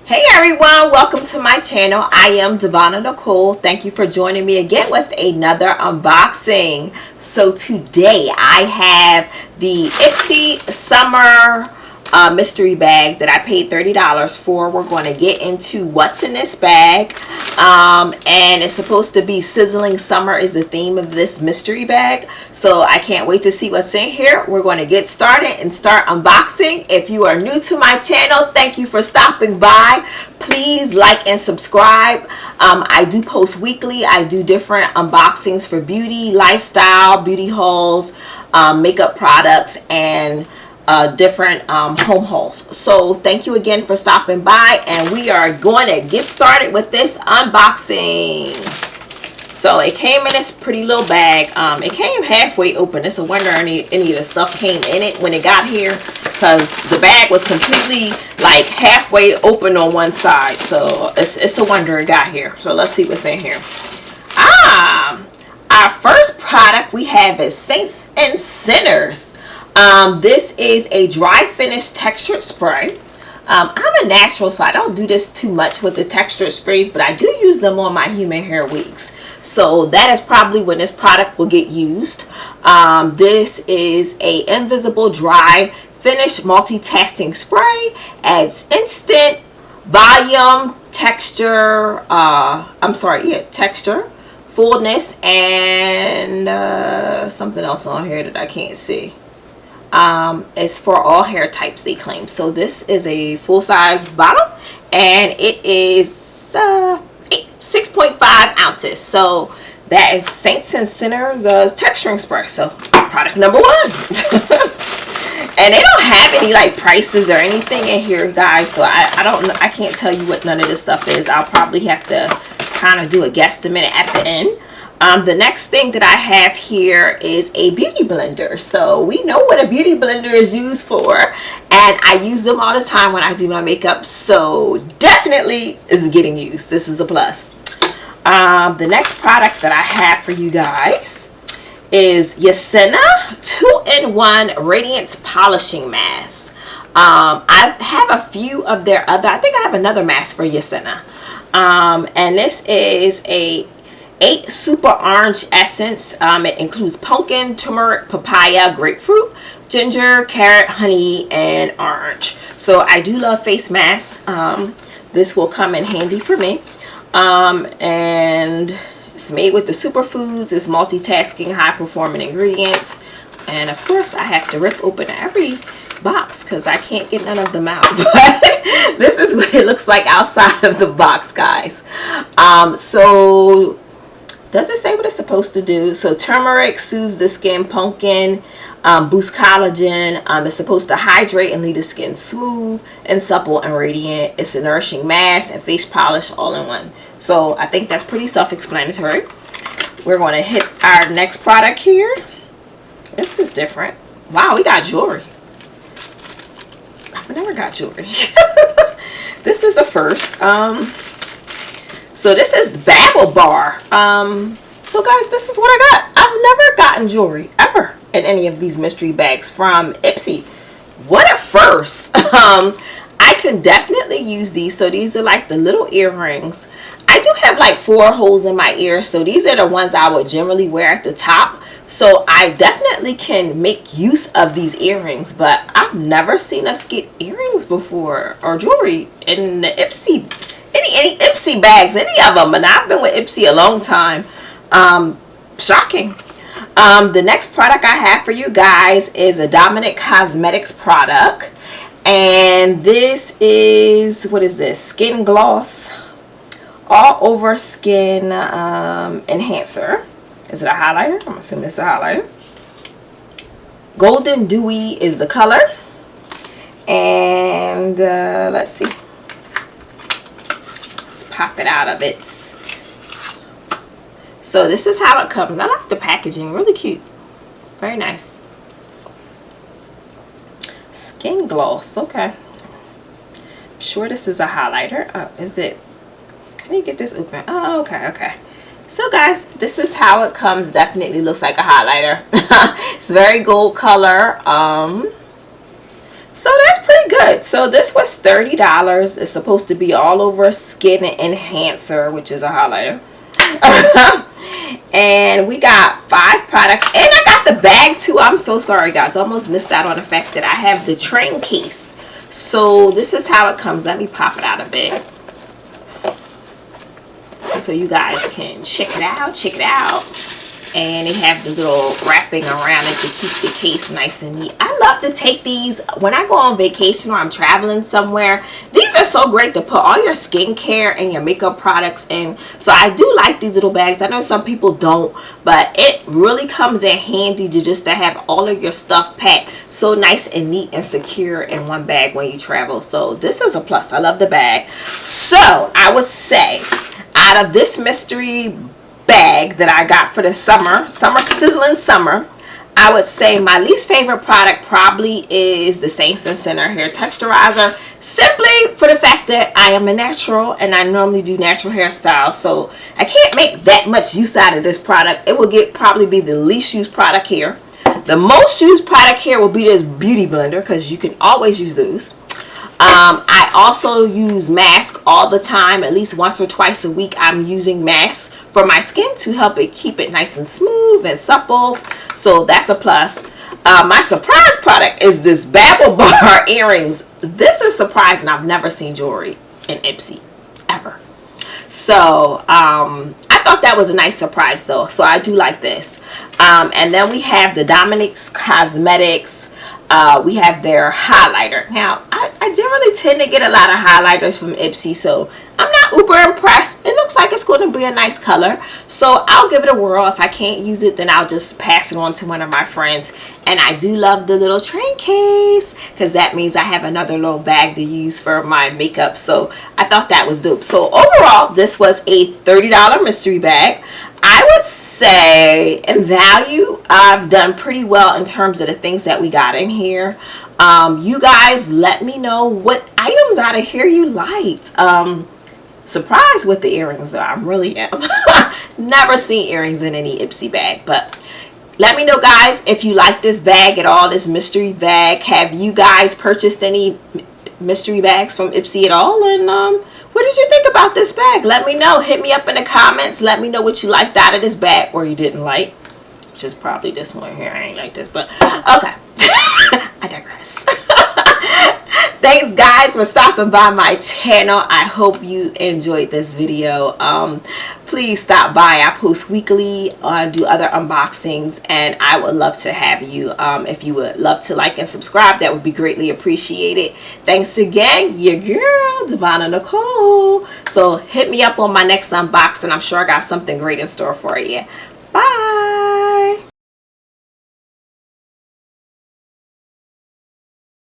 Hey everyone, welcome to my channel. I am Devonna Nicole. Thank you for joining me again with another unboxing. So today I have the Ipsy Summer mystery bag that I paid $30 for. We're going to get into what's in this bag. And it's supposed to be Sizzling Summer is the theme of this mystery bag. So I can't wait to see what's in here. We're going to get started and start unboxing. If you are new to my channel, thank you for stopping by. Please like and subscribe. I do post weekly. I do different unboxings for beauty, lifestyle, beauty hauls, makeup products, and different home hauls. So thank you again for stopping by, and we are going to get started with this unboxing. So it came in this pretty little bag. It came halfway open. It's a wonder any of the stuff came in it when it got here, because the bag was completely like halfway open on one side. So it's a wonder it got here. So let's see what's in here. Our first product we have is Saints and Sinners. This is a dry finish textured spray. I'm a natural, so I don't do this too much with the textured sprays, but I do use them on my human hair wigs. So that is probably when this product will get used. This is a invisible dry finish multitasking spray. Adds instant volume, texture, texture, fullness, and something else on here that I can't see. It's for all hair types, they claim. So this is a full-size bottle, and it is 6.5 ounces. So that is Saints and Sinners texturing spray. So product number one. And they don't have any like prices or anything in here, guys, so I can't tell you what none of this stuff is. I'll probably have to kind of do a guesstimate at the end. The next thing that I have here is a beauty blender. So we know what a beauty blender is used for, and I use them all the time when I do my makeup, so definitely is getting used. This is a plus. The next product that I have for you guys is Yesenia 2-in-1 Radiance Polishing Mask. I have a few of their other, I think I have another mask for Yesenia. And this is a 8 super orange essence. It includes pumpkin, turmeric, papaya, grapefruit, ginger, carrot, honey, and orange. So I do love face masks. This will come in handy for me. And it's made with the superfoods. It's multitasking, high performing ingredients. And of course I have to rip open every box because I can't get none of them out. But this is what it looks like outside of the box, guys. So does it say what it's supposed to do? So turmeric soothes the skin, pumpkin boosts collagen. It's supposed to hydrate and leave the skin smooth and supple and radiant. It's a nourishing mask and face polish all in one. So I think that's pretty self-explanatory. We're going to hit our next product here. This is different. Wow, we got jewelry. I've never got jewelry. This is a first. So this is the Bag Vaule. So guys, this is what I got. I've never gotten jewelry ever in any of these mystery bags from Ipsy. What a first. I can definitely use these. So these are like the little earrings. I do have like 4 holes in my ear, so these are the ones I would generally wear at the top. So I definitely can make use of these earrings, but I've never seen us get earrings before or jewelry in the Ipsy, any Ipsy bags, any of them. And I've been with Ipsy a long time. Shocking. The next product I have for you guys is a Dominic Cosmetics product, and this is, what is this? Skin gloss, all over skin enhancer. Is it a highlighter? I'm assuming it's a highlighter. Golden Dewy is the color. And let's see. Let's pop it out of it. So this is how it comes. I like the packaging. Really cute. Very nice. Skin gloss. Okay. I'm sure this is a highlighter. Is it? Can you get this open? Oh, okay. Okay. So guys, this is how it comes. Definitely looks like a highlighter. It's very gold color. So that's pretty good. So this was $30. It's supposed to be all over skin enhancer, which is a highlighter. And we got 5 products, and I got the bag too. I'm so sorry guys, I almost missed out on the fact that I have the train case. So this is how it comes. Let me pop it out a bit so you guys can check it out. And they have the little wrapping around it to keep the case nice and neat. I love to take these when I go on vacation or I'm traveling somewhere. These are so great to put all your skincare and your makeup products in. So I do like these little bags. I know some people don't, but it really comes in handy to have all of your stuff packed so nice and neat and secure in one bag when you travel. So this is a plus. I love the bag. So I would say out of this mystery bag that I got for the summer Sizzlin summer, I would say my least favorite product probably is the Saints and Sinner hair texturizer, simply for the fact that I am a natural and I normally do natural hairstyles, so I can't make that much use out of this product. It will probably be the least used product here. The most used product here will be this beauty blender, because you can always use those. I also use mask all the time. At least once or twice a week I'm using masks for my skin to help it keep it nice and smooth and supple. So that's a plus. My surprise product is this Bag Vaule earrings. This is surprising. I've never seen jewelry in Ipsy ever. So I thought that was a nice surprise though. So I do like this. And then we have the Dominic's Cosmetics. We have their highlighter. Now, I generally tend to get a lot of highlighters from Ipsy, so I'm not uber impressed. It looks like it's going to be a nice color, so I'll give it a whirl. If I can't use it, then I'll just pass it on to one of my friends. And I do love the little train case, because that means I have another little bag to use for my makeup, so I thought that was dope. So overall, this was a $30 mystery bag. I would say in value, I've done pretty well in terms of the things that we got in here. You guys let me know what items out of here you liked. Surprised with the earrings though, I really am. Never seen earrings in any Ipsy bag, but let me know guys if you like this bag at all, this mystery bag. Have you guys purchased any mystery bags from Ipsy at all? And what did you think about this bag? Let me know. Hit me up in the comments. Let me know what you liked out of this bag or you didn't like. Which is probably this one here. I ain't like this, but okay. I digress. Thanks guys for stopping by my channel. I hope you enjoyed this video. Please stop by. I post weekly, do other unboxings, and I would love to have you. If you would love to like and subscribe, that would be greatly appreciated. Thanks again, your girl Devonna Nicole. So hit me up on my next unboxing. I'm sure I got something great in store for you. Bye.